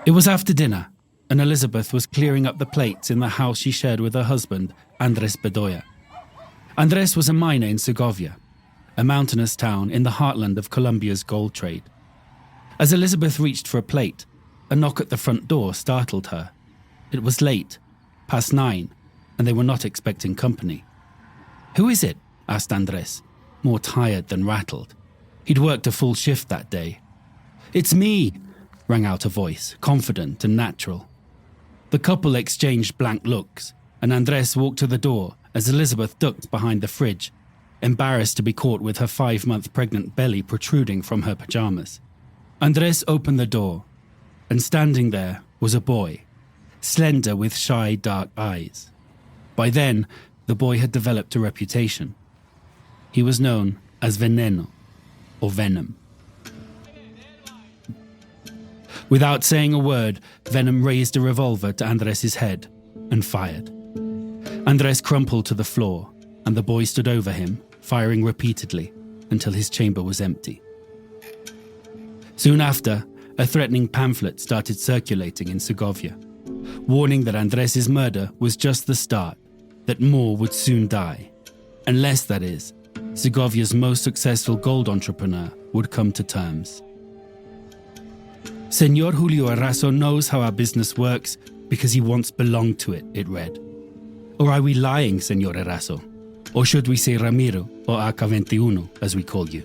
It was after dinner, and Elizabeth was clearing up the plates in the house she shared with her husband, Andres Bedoya. Andres was a miner in Segovia, a mountainous town in the heartland of Colombia's gold trade. As Elizabeth reached for a plate, a knock at the front door startled her. It was late, past 9, and they were not expecting company. "Who is it?" asked Andres, more tired than rattled. He'd worked a full shift that day. "It's me," rang out a voice, confident and natural. The couple exchanged blank looks, and Andres walked to the door as Elizabeth ducked behind the fridge, embarrassed to be caught with her 5-month pregnant belly protruding from her pajamas. Andres opened the door, and standing there was a boy, slender with shy, dark eyes. By then, the boy had developed a reputation. He was known as Veneno, or Venom. Without saying a word, Venom raised a revolver to Andres' head and fired. Andres crumpled to the floor, and the boy stood over him, firing repeatedly until his chamber was empty. Soon after, a threatening pamphlet started circulating in Segovia, warning that Andres' murder was just the start, that more would soon die, unless, that is, Segovia's most successful gold entrepreneur would come to terms. "Señor Julio Eraso knows how our business works because he once belonged to it," it read. "Or are we lying, Señor Eraso? Or should we say Ramiro or AK-21, as we call you?"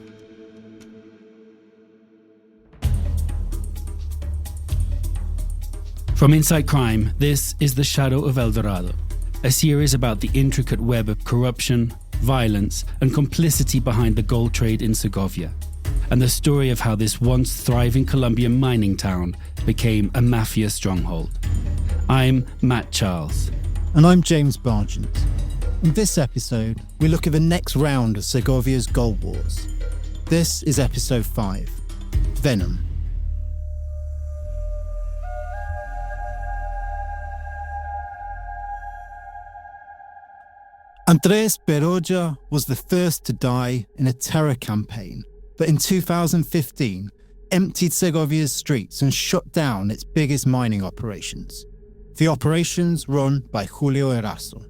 From Inside Crime, this is The Shadow of El Dorado, a series about the intricate web of corruption, violence, and complicity behind the gold trade in Segovia, and the story of how this once thriving Colombian mining town became a mafia stronghold. I'm Matt Charles. And I'm James Bargent. In this episode, we look at the next round of Segovia's gold wars. This is episode 5, Venom. Andres Bedoya was the first to die in a terror campaign that in 2015 emptied Segovia's streets and shut down its biggest mining operations, the operations run by Julio Eraso.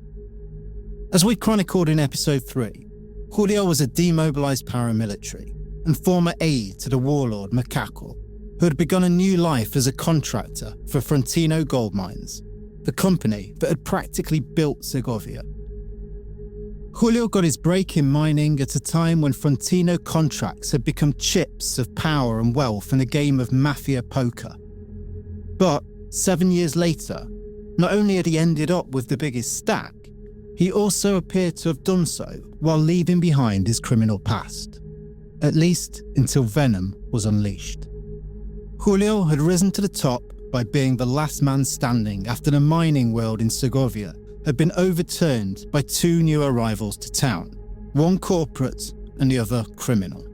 As we chronicled in episode 3, Julio was a demobilized paramilitary and former aide to the warlord Macaco, who had begun a new life as a contractor for Frontino Gold Mines, the company that had practically built Segovia. Julio got his break in mining at a time when Frontino contracts had become chips of power and wealth in a game of mafia poker. But 7 years later, not only had he ended up with the biggest stack, he also appeared to have done so while leaving behind his criminal past, at least until Venom was unleashed. Julio had risen to the top by being the last man standing after the mining world in Segovia had been overturned by 2 new arrivals to town, one corporate and the other criminal.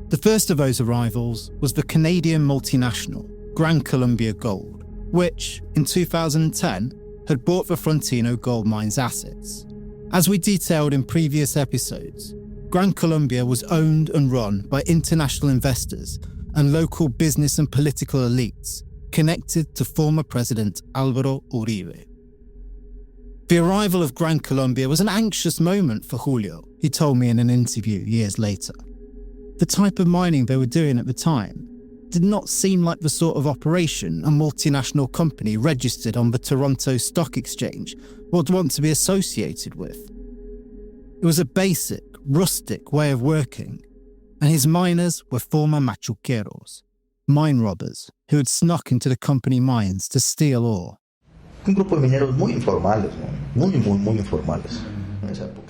The first of those arrivals was the Canadian multinational Gran Colombia Gold, which, in 2010, had bought the Frontino Gold Mines assets. As we detailed in previous episodes, Gran Colombia was owned and run by international investors and local business and political elites connected to former President Álvaro Uribe. The arrival of Gran Colombia was an anxious moment for Julio, he told me in an interview years later. The type of mining they were doing at the time did not seem like the sort of operation a multinational company registered on the Toronto Stock Exchange would want to be associated with. It was a basic, rustic way of working, and his miners were former machuqueros, mine robbers who had snuck into the company mines to steal ore. Un grupo de mineros muy informales, muy informales.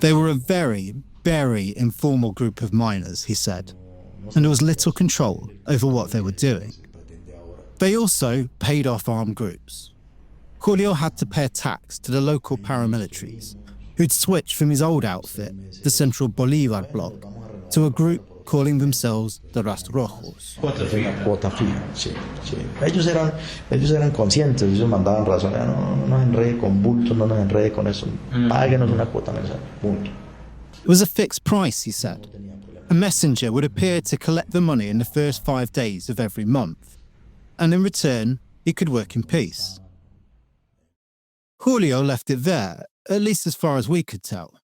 They were a very, very informal group of miners, he said, and there was little control over what they were doing. They also paid off armed groups. Julio had to pay a tax to the local paramilitaries, who'd switched from his old outfit, the Central Bolívar bloc, to a group calling themselves the Rastrojos. Cuota fija, sí. Ellos eran conscientes, ellos mandaban razón, no nos enrede con bultos, no nos enrede con eso, páguenos una cuota mensual, punto. It was a fixed price, he said. A messenger would appear to collect the money in the first 5 days of every month, and in return, he could work in peace. Julio left it there, at least as far as we could tell.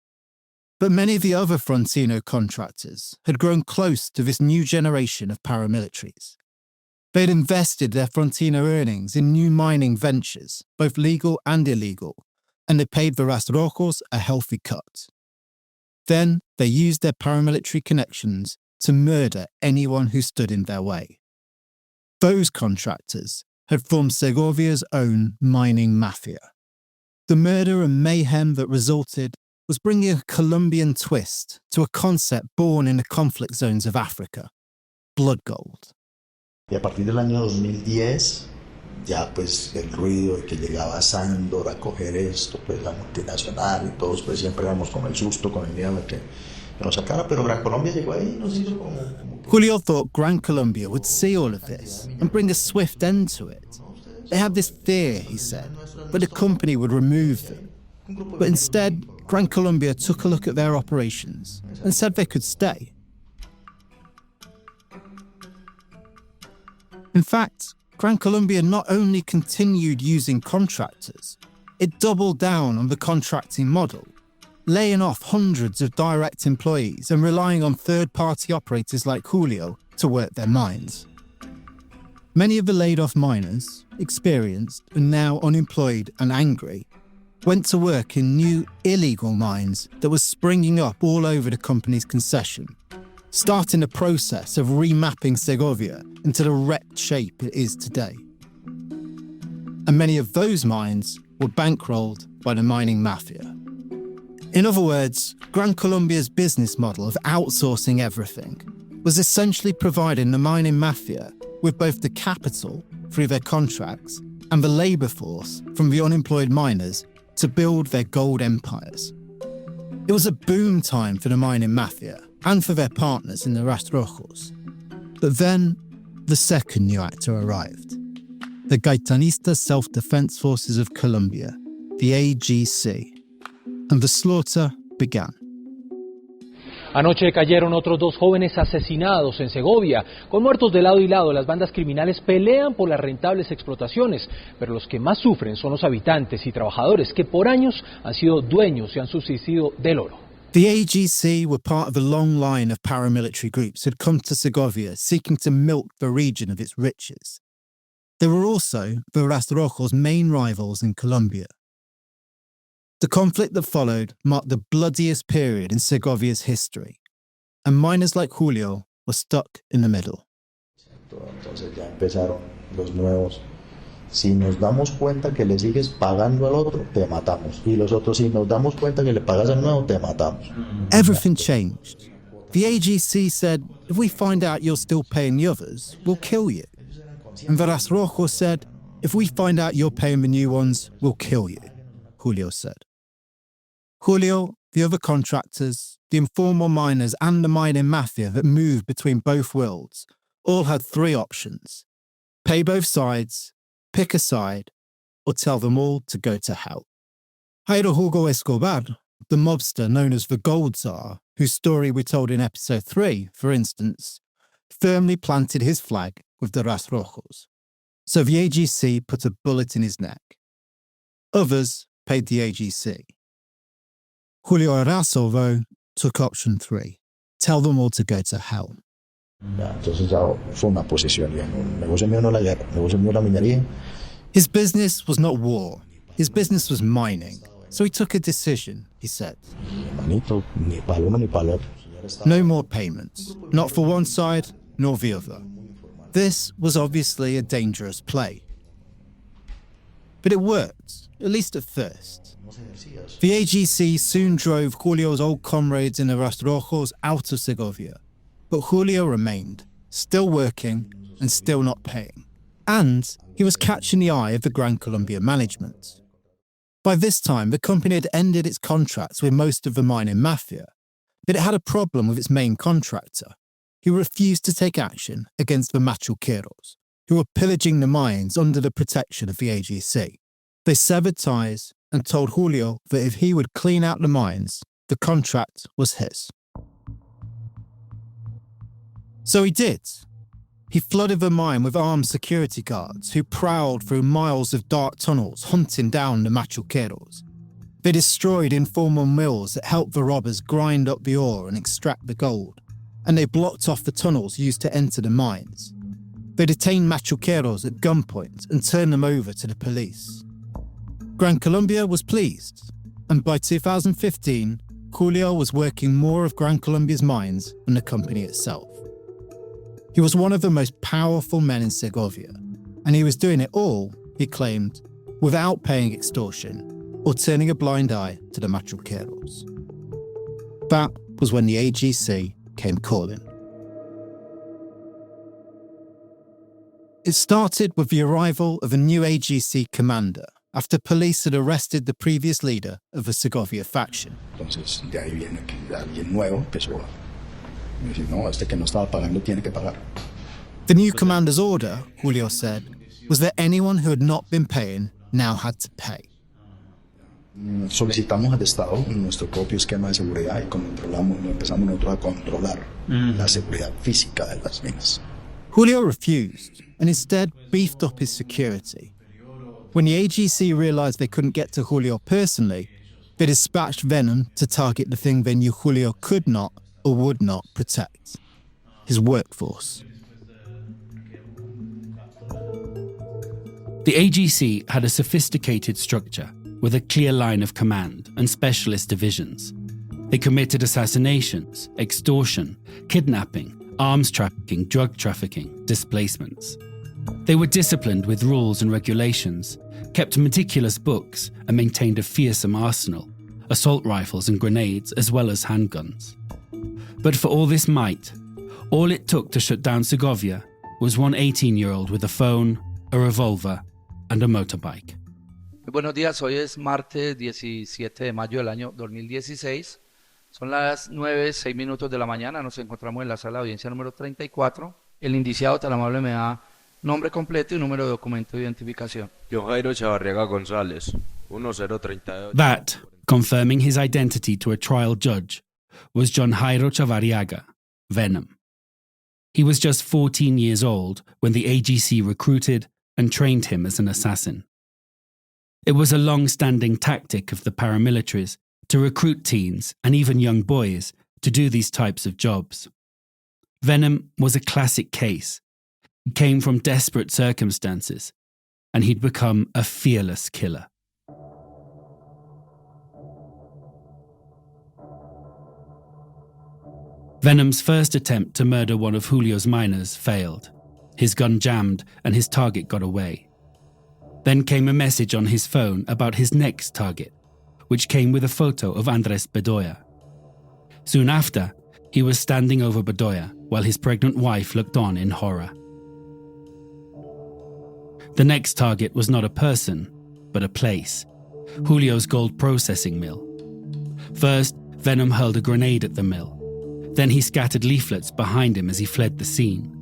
But many of the other Frontino contractors had grown close to this new generation of paramilitaries. They had invested their Frontino earnings in new mining ventures, both legal and illegal, and they paid the Ras Rojos a healthy cut. Then they used their paramilitary connections to murder anyone who stood in their way. Those contractors had formed Segovia's own mining mafia. The murder and mayhem that resulted was bringing a Colombian twist to a concept born in the conflict zones of Africa: blood gold. Y a partir del año 2010, ya pues el ruido de que llegaba Sandor a coger esto, pues la multinacional y todos pues siempre éramos con el susto, con el miedo de que nos sacara, pero Gran Colombia llegó ahí y nos hizo como... Julio thought Gran Colombia would see all of this and bring a swift end to it. They had this fear, he said, that the company would remove them. But instead, Gran Colombia took a look at their operations and said they could stay. In fact, Gran Colombia not only continued using contractors, it doubled down on the contracting model, laying off hundreds of direct employees and relying on third-party operators like Julio to work their mines. Many of the laid-off miners, experienced and now unemployed and angry, went to work in new illegal mines that were springing up all over the company's concession, starting the process of remapping Segovia into the wrecked shape it is today. And many of those mines were bankrolled by the mining mafia. In other words, Gran Colombia's business model of outsourcing everything was essentially providing the mining mafia with both the capital through their contracts and the labour force from the unemployed miners to build their gold empires. It was a boom time for the mining mafia and for their partners in the Ras Rojos. But then, the second new actor arrived. The Gaitanista Self-Defense Forces of Colombia, the AGC. And the slaughter began. Anoche cayeron otros 2 jóvenes asesinados en Segovia. Con muertos de lado y lado, las bandas criminales pelean por las rentables explotaciones, pero los que más sufren son los habitantes y trabajadores que por años han sido dueños y han subsistido del oro. The AGC were part of a long line of paramilitary groups who had come to Segovia seeking to milk the region of its riches. They were also the Ras Rojos' main rivals in Colombia. The conflict that followed marked the bloodiest period in Segovia's history, and miners like Julio were stuck in the middle. Entonces ya empezaron los nuevos. Si nos damos cuenta que le sigues pagando al otro, te matamos. Y los otros, si nos damos cuenta que le pagas al nuevo, te matamos. Everything changed. The AGC said, if we find out you're still paying the others, we'll kill you. And the Ras Rojos said, if we find out you're paying the new ones, we'll kill you, Julio said. Julio, the other contractors, the informal miners and the mining mafia that moved between both worlds all had 3 options: pay both sides, pick a side, or tell them all to go to hell. Jairo Hugo Escobar, the mobster known as the Gold Tsar, whose story we told in episode 3, for instance, firmly planted his flag with the Ras Rojos. So the AGC put a bullet in his neck. Others paid the AGC. Julio Arazo, though, took option 3. Tell them all to go to hell. Entonces ya fue una posición. El negocio mío no es la guerra, el negocio mío es la minería. His business was not war. His business was mining. So he took a decision, he said. Manito, ni palo uno ni palo otro. No more payments, not for one side nor the other. This was obviously a dangerous play. But it worked, at least at first. The AGC soon drove Julio's old comrades in the Ras Rojos out of Segovia, but Julio remained, still working and still not paying. And he was catching the eye of the Gran Colombia management. By this time, the company had ended its contracts with most of the mining mafia, but it had a problem with its main contractor, who refused to take action against the machuqueros, who were pillaging the mines under the protection of the AGC. They severed ties and told Julio that if he would clean out the mines, the contract was his. So he did. He flooded the mine with armed security guards who prowled through miles of dark tunnels hunting down the machuqueros. They destroyed informal mills that helped the robbers grind up the ore and extract the gold, and they blocked off the tunnels used to enter the mines. They detained machuqueros at gunpoint and turned them over to the police. Gran Colombia was pleased, and by 2015, Julio was working more of Gran Colombia's mines than the company itself. He was one of the most powerful men in Segovia, and he was doing it all, he claimed, without paying extortion or turning a blind eye to the machuqueros. That was when the AGC came calling. It started with the arrival of a new AGC commander after police had arrested the previous leader of the Segovia faction. Entonces, de ahí viene que alguien nuevo empezó a decir, no, este que no estaba pagando tiene que pagar. The new commander's order, Julio said, was that anyone who had not been paying now had to pay. Solicitamos al Estado nuestro propio esquema de seguridad y empezamos nosotros a controlar la seguridad física de las minas. Julio refused and instead beefed up his security. When the AGC realised they couldn't get to Julio personally, they dispatched Venom to target the thing they knew Julio could not or would not protect: his workforce. The AGC had a sophisticated structure with a clear line of command and specialist divisions. They committed assassinations, extortion, kidnapping, arms trafficking, drug trafficking, displacements. They were disciplined with rules and regulations, kept meticulous books, and maintained a fearsome arsenal, assault rifles and grenades, as well as handguns. But for all this might, all it took to shut down Segovia was one 18-year-old with a phone, a revolver, and a motorbike. Buenos días, hoy es martes 17 de mayo del año 2016. Son las 9:06 de la mañana, nos encontramos en la sala de audiencia número 34. El indiciado tan amable me da nombre completo y número de documento de identificación. John Jairo Chavarriaga González, 1038. That, confirming his identity to a trial judge, was John Jairo Chavarriaga, Venom. He was just 14 years old when the AGC recruited and trained him as an assassin. It was a long-standing tactic of the paramilitaries to recruit teens and even young boys to do these types of jobs. Venom was a classic case. He came from desperate circumstances, and he'd become a fearless killer. Venom's first attempt to murder one of Julio's miners failed. His gun jammed and his target got away. Then came a message on his phone about his next target, which came with a photo of Andres Bedoya. Soon after, he was standing over Bedoya while his pregnant wife looked on in horror. The next target was not a person, but a place: Julio's gold processing mill. First, Venom hurled a grenade at the mill. Then he scattered leaflets behind him as he fled the scene.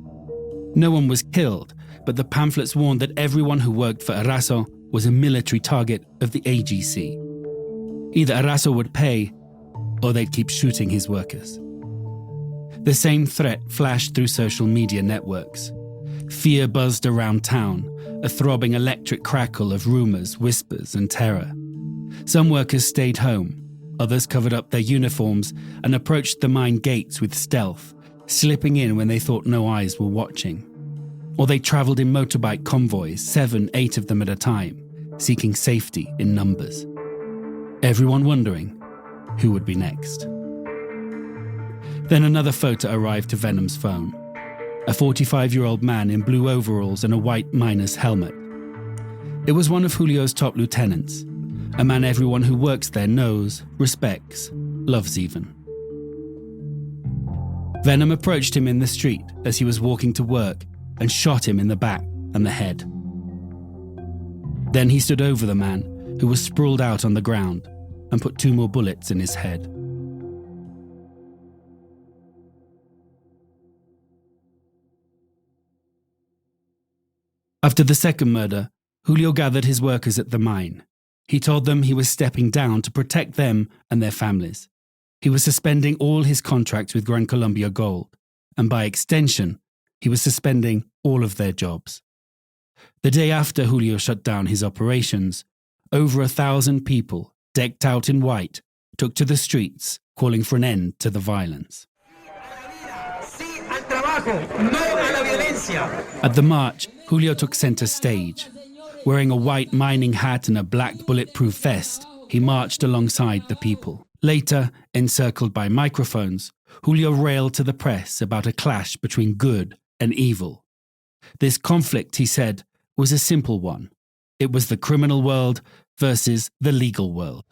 No one was killed, but the pamphlets warned that everyone who worked for Arazo was a military target of the AGC. Either Arazo would pay, or they'd keep shooting his workers. The same threat flashed through social media networks. Fear buzzed around town, a throbbing electric crackle of rumors, whispers, and terror. Some workers stayed home. Others covered up their uniforms and approached the mine gates with stealth, slipping in when they thought no eyes were watching. Or they travelled in motorbike convoys, 7, 8 of them at a time, seeking safety in numbers. Everyone wondering who would be next. Then another photo arrived to Venom's phone. A 45-year-old man in blue overalls and a white miner's helmet. It was one of Julio's top lieutenants, a man everyone who works there knows, respects, loves even. Venom approached him in the street as he was walking to work and shot him in the back and the head. Then he stood over the man, who was sprawled out on the ground, and put 2 more bullets in his head. After the second murder, Julio gathered his workers at the mine. He told them he was stepping down to protect them and their families. He was suspending all his contracts with Gran Colombia Gold and by extension, he was suspending all of their jobs. The day after Julio shut down his operations, over 1,000 people, decked out in white, took to the streets, calling for an end to the violence. At the march, Julio took center stage. Wearing a white mining hat and a black bulletproof vest, he marched alongside the people. Later, encircled by microphones, Julio railed to the press about a clash between good and evil. This conflict, he said, was a simple one. It was the criminal world versus the legal world.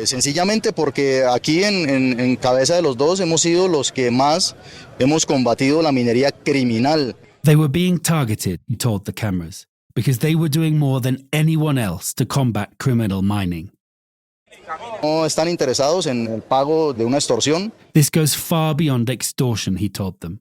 Sencillamente porque aquí en cabeza de los dos hemos sido los que más hemos combatido la minería criminal. They were being targeted, he told the cameras, because they were doing more than anyone else to combat criminal mining. No están interesados en el pago de una extorsión. This goes far beyond extortion, he told them.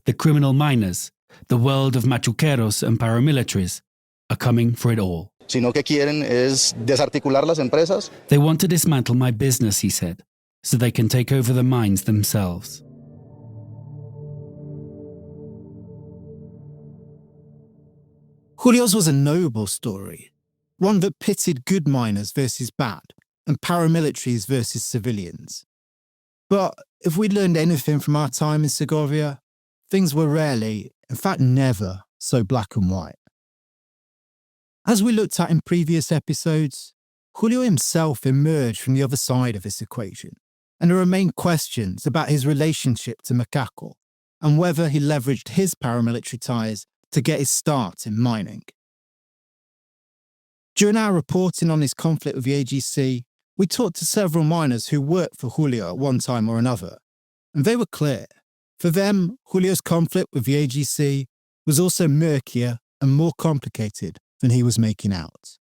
The criminal miners, the world of machuqueros and paramilitaries, are coming for it all. Sino que quieren es desarticular las empresas. They want to dismantle my business, he said, so they can take over the mines themselves. Julio's was a noble story, one that pitted good miners versus bad and paramilitaries versus civilians. But if we'd learned anything from our time in Segovia, things were rarely, in fact never, so black and white. As we looked at in previous episodes, Julio himself emerged from the other side of this equation, and there remain questions about his relationship to Macaco and whether he leveraged his paramilitary ties to get his start in mining. During our reporting on his conflict with the AGC, we talked to several miners who worked for Julio at one time or another, and they were clear. For them, Julio's conflict with the AGC was also murkier and more complicated than he was making out.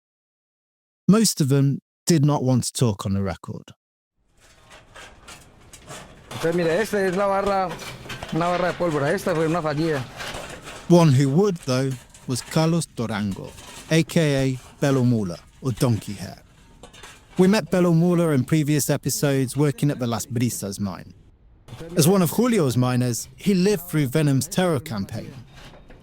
Most of them did not want to talk on the record. Entonces, mire, esta es una barra de pólvora. Esta fue una fallida. One who would, though, was Carlos Durango, aka Belo Mula, or Donkey Hair. We met Belo Mula in previous episodes working at the Las Brisas mine. As one of Julio's miners, he lived through Venom's terror campaign.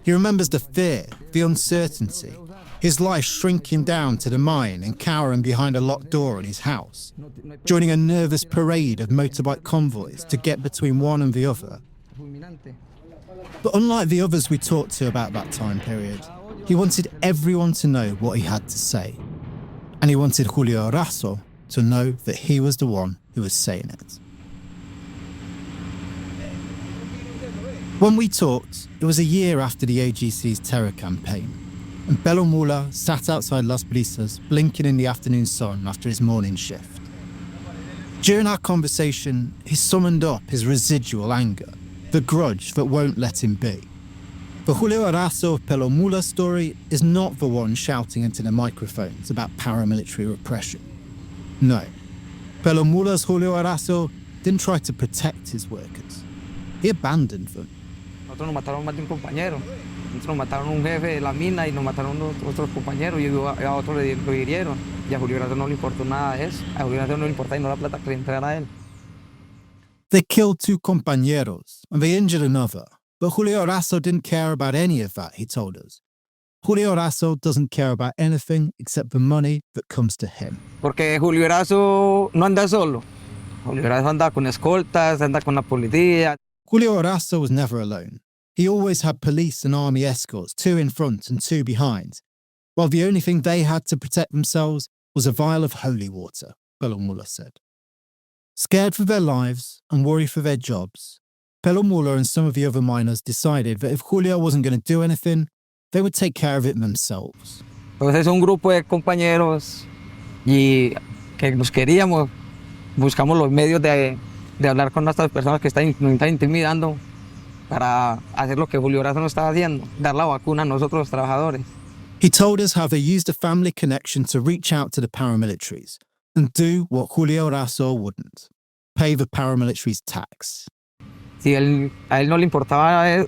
He remembers the fear, the uncertainty, his life shrinking down to the mine and cowering behind a locked door in his house, joining a nervous parade of motorbike convoys to get between one and the other. But unlike the others we talked to about that time period, he wanted everyone to know what he had to say. And he wanted Julio Arazo to know that he was the one who was saying it. When we talked, it was a year after the AGC's terror campaign, and Belo Mula sat outside Las Brisas, blinking in the afternoon sun after his morning shift. During our conversation, he summoned up his residual anger, the grudge that won't let him be. The Julio Arazo of Belo Mula's story is not the one shouting into the microphones about paramilitary repression. No, Belo Mula's Julio Arazo didn't try to protect his workers. He abandoned them. Nosotros nos mataron más de un compañero. Nosotros nos mataron un jefe de la mina y nos mataron otros compañeros y a otro lo hirieron. Y a Julio Arazo no le importó nada de eso. A Julio Arazo no le importaba y no la plata que le entregaran a él. They killed two compañeros and they injured another. But Julio Arazo didn't care about any of that, he told us. Julio Arazo doesn't care about anything except the money that comes to him. Porque Julio Arazo no anda solo. Julio Arazo anda con escoltas, anda con la policía. Julio Arazo was never alone. He always had police and army escorts, two in front and two behind, while the only thing they had to protect themselves was a vial of holy water, Belo Mula said. Scared for their lives and worried for their jobs, Belo Mula and some of the other miners decided that if Julio wasn't going to do anything, they would take care of it themselves. Entonces un grupo de compañeros y que nos queríamos, buscamos los medios de hablar con estas personas que nos están intimidando para hacer lo que Julio Arazo no estaba haciendo, dar la vacuna a nosotros los trabajadores. He told us how they used a family connection to reach out to the paramilitaries and do what Julio Arazo wouldn't, pay the paramilitaries' tax. Si a él no le importaba,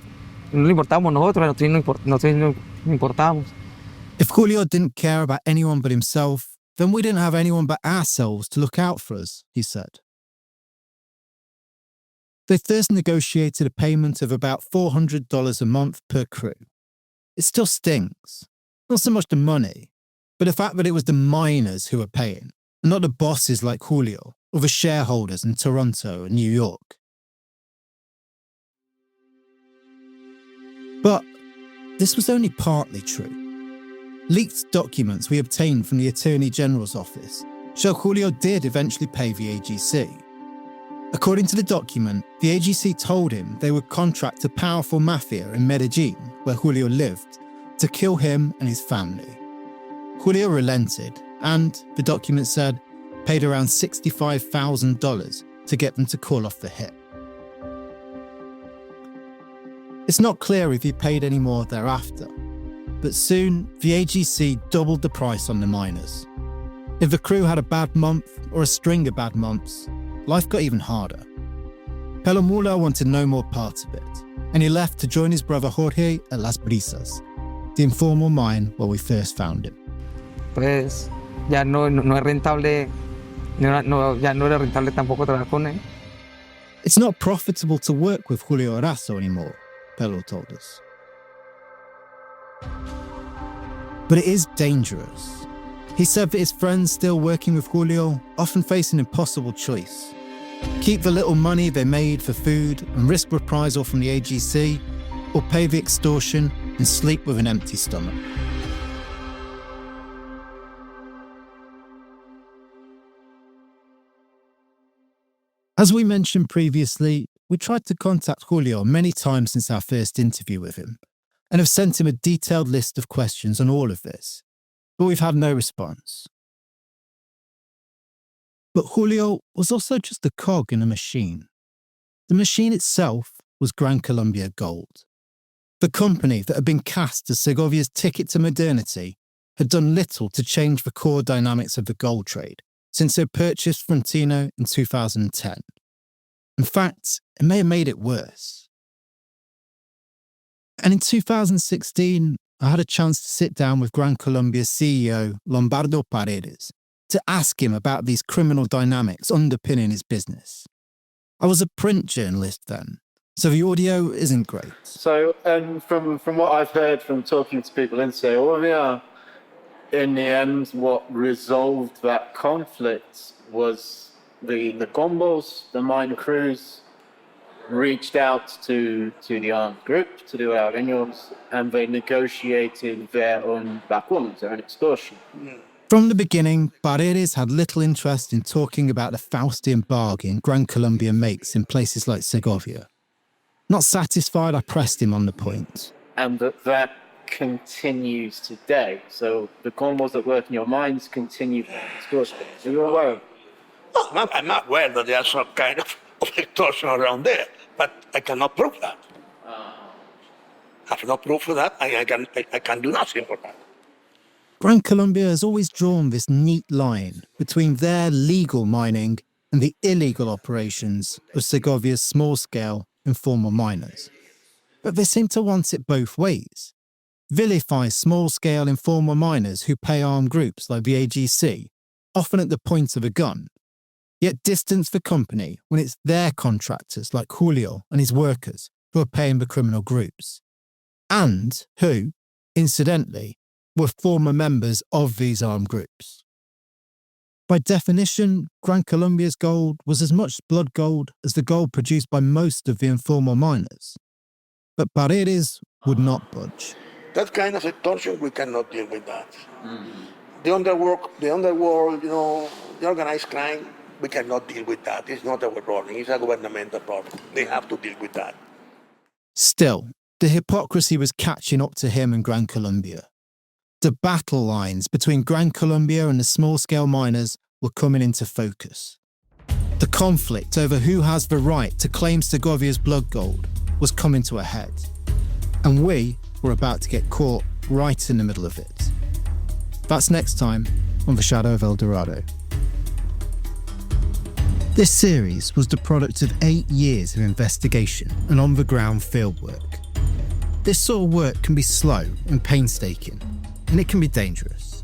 no le importábamos nosotros, nosotros no importábamos. If Julio didn't care about anyone but himself, then we didn't have anyone but ourselves to look out for us, he said. They first negotiated a payment of about $400 a month per crew. It still stings. Not so much the money, but the fact that it was the miners who were paying, and not the bosses like Julio or the shareholders in Toronto and New York. But this was only partly true. Leaked documents we obtained from the Attorney General's office show Julio did eventually pay the AGC. According to the document, the AGC told him they would contract a powerful mafia in Medellin, where Julio lived, to kill him and his family. Julio relented and, the document said, paid around $65,000 to get them to call off the hit. It's not clear if he paid any more thereafter, but soon the AGC doubled the price on the miners. If the crew had a bad month or a string of bad months, life got even harder. Pelomula wanted no more part of it, and he left to join his brother Jorge at Las Brisas, the informal mine where we first found him. Pues ya no es rentable, ya no era rentable tampoco trabajar con él. It's not profitable to work with Julio Erazo anymore, Pelo told us. But it is dangerous. He said that his friends still working with Julio often face an impossible choice. Keep the little money they made for food and risk reprisal from the AGC, or pay the extortion and sleep with an empty stomach. As we mentioned previously, we tried to contact Julio many times since our first interview with him, and have sent him a detailed list of questions on all of this, but we've had no response. But Julio was also just a cog in a machine. The machine itself was Gran Colombia Gold. The company that had been cast as Segovia's ticket to modernity had done little to change the core dynamics of the gold trade since it purchased Frontino in 2010. In fact, it may have made it worse. And in 2016, I had a chance to sit down with Gran Colombia's CEO, Lombardo Paredes, to ask him about these criminal dynamics underpinning his business. I was a print journalist then, so the audio isn't great. So, from what I've heard from talking to people in Segovia, in the end, what resolved that conflict was the combos, the mine crews, reached out to the armed group, to the Arreños, and they negotiated their own vacuums, their own extortion. From the beginning, Paredes had little interest in talking about the Faustian bargain Gran Colombia makes in places like Segovia. Not satisfied, I pressed him on the point. And that continues today. So the combos that work in your mines continue extortion. So you're aware? No, I'm not aware that there's some kind of extortion around there, but I cannot prove that. I have no proof for that. I can do nothing for that. Gran Colombia has always drawn this neat line between their legal mining and the illegal operations of Segovia's small-scale informal miners. But they seem to want it both ways. Vilify small-scale informal miners who pay armed groups like the AGC, often at the point of a gun, yet distance the company when it's their contractors like Julio and his workers who are paying the criminal groups, and who, incidentally, were former members of these armed groups. By definition, Gran Colombia's gold was as much blood gold as the gold produced by most of the informal miners. But Paredes would not budge. That kind of extortion, we cannot deal with that. The underworld, the organized crime, we cannot deal with that. It's not our problem. It's a governmental problem. They have to deal with that. Still, the hypocrisy was catching up to him and Gran Colombia. The battle lines between Gran Colombia and the small-scale miners were coming into focus. The conflict over who has the right to claim Segovia's blood gold was coming to a head. And we were about to get caught right in the middle of it. That's next time on The Shadow of El Dorado. This series was the product of 8 years of investigation and on-the-ground fieldwork. This sort of work can be slow and painstaking, and it can be dangerous.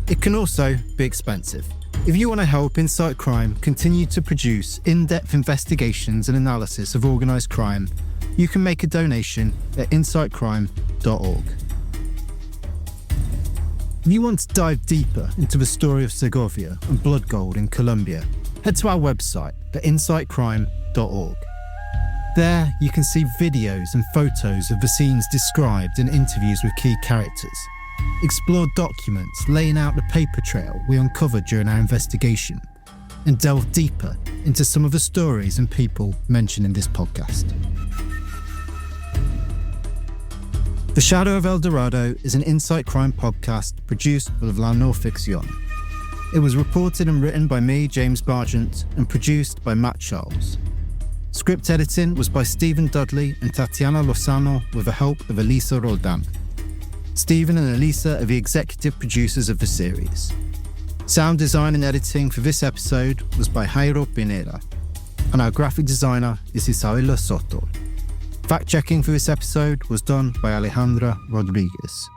It can also be expensive. If you want to help Insight Crime continue to produce in-depth investigations and analysis of organised crime, you can make a donation at insightcrime.org. If you want to dive deeper into the story of Segovia and blood gold in Colombia, head to our website at insightcrime.org. There you can see videos and photos of the scenes described in interviews with key characters, explore documents laying out the paper trail we uncovered during our investigation, and delve deeper into some of the stories and people mentioned in this podcast. The Shadow of El Dorado is an Insight Crime podcast produced by La No Ficción. It was reported and written by me, James Bargent, and produced by Matt Charles. Script editing was by Stephen Dudley and Tatiana Lozano with the help of Elisa Roldan. Stephen and Elisa are the executive producers of the series. Sound design and editing for this episode was by Jairo Pineda, and our graphic designer is Isabella Soto. Fact-checking for this episode was done by Alejandra Rodriguez.